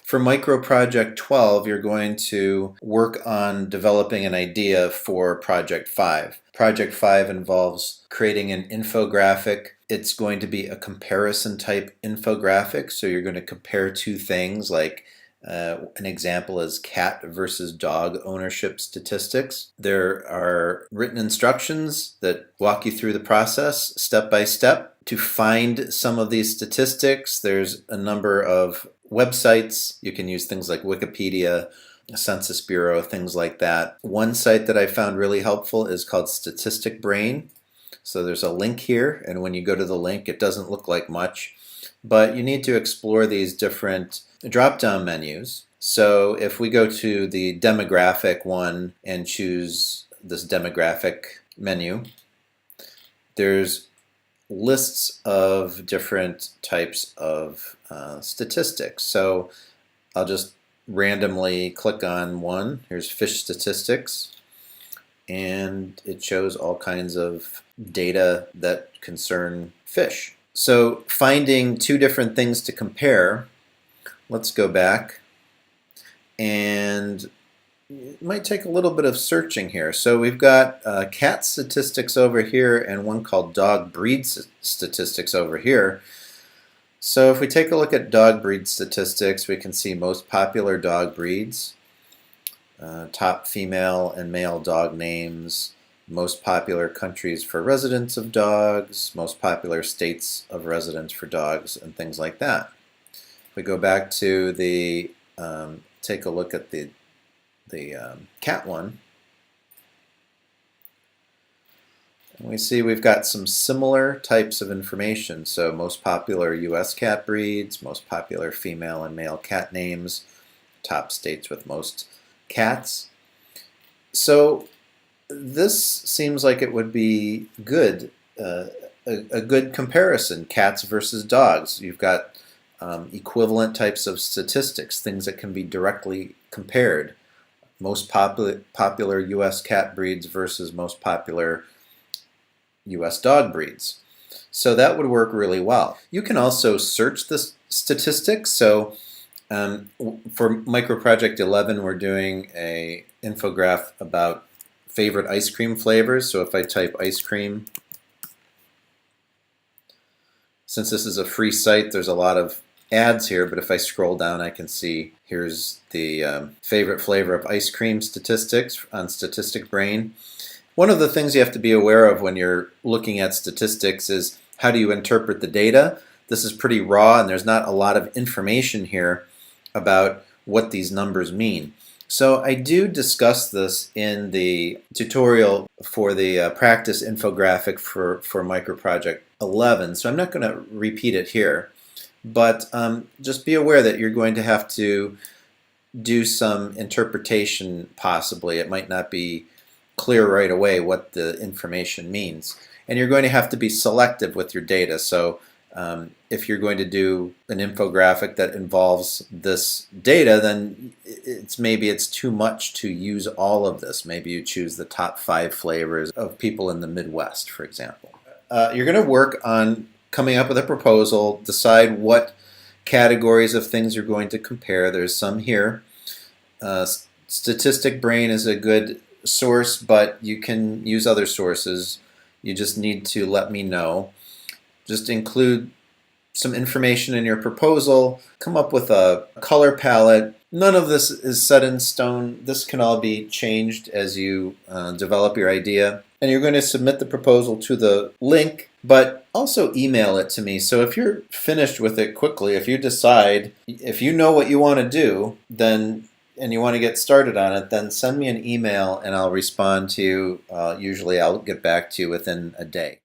For micro project 12, you're going to work on developing an idea for project 5. Project 5 involves creating an infographic. It's going to be a comparison type infographic, so you're going to compare two things like an example is cat versus dog ownership statistics. There are written instructions that walk you through the process step by step. To find some of these statistics, there's a number of websites. You can use things like Wikipedia, Census Bureau, things like that. One site that I found really helpful is called Statistic Brain. So there's a link here, and when you go to the link, it doesn't look like much, but you need to explore these different drop-down menus. So if we go to the demographic one and choose this demographic menu, there's lists of different types of statistics. So I'll just randomly click on one. Here's fish statistics, and it shows all kinds of data that concern fish. So finding two different things to compare, let's go back, and it might take a little bit of searching here. So we've got cat statistics over here and one called dog breed statistics over here. So if we take a look at dog breed statistics, we can see most popular dog breeds, top female and male dog names, most popular countries for residents of dogs, most popular states of residence for dogs, and things like that. If we go back to the, take a look at the cat one, and we see we've got some similar types of information. So most popular US cat breeds, most popular female and male cat names, top states with most cats. So this seems like it would be good, a good comparison, cats versus dogs. You've got equivalent types of statistics, things that can be directly compared. Most popular US cat breeds versus most popular US dog breeds. So that would work really well. You can also search the statistics. So for microproject 11, we're doing a infographic about favorite ice cream flavors. So if I type ice cream, since this is a free site, there's a lot of ads here, but if I scroll down, I can see here's the favorite flavor of ice cream statistics on Statistic Brain. One of the things you have to be aware of when you're looking at statistics is how do you interpret the data. This is pretty raw, and there's not a lot of information here about what these numbers mean. So I do discuss this in the tutorial for the practice infographic for microproject 11, so I'm not going to repeat it here. But just be aware that you're going to have to do some interpretation possibly. It might not be clear right away what the information means. And you're going to have to be selective with your data. So if you're going to do an infographic that involves this data, then maybe it's too much to use all of this. Maybe you choose the top 5 flavors of people in the Midwest, for example. You're going to work on coming up with a proposal, decide what categories of things you're going to compare. There's some here. Statistic Brain is a good source, but you can use other sources. You just need to let me know. Just include some information in your proposal, come up with a color palette. None of this is set in stone. This can all be changed as you develop your idea. And you're going to submit the proposal to the link, but also email it to me. So if you're finished with it quickly, if you decide, if you know what you want to do, then and you want to get started on it, then send me an email and I'll respond to you. Usually I'll get back to you within a day.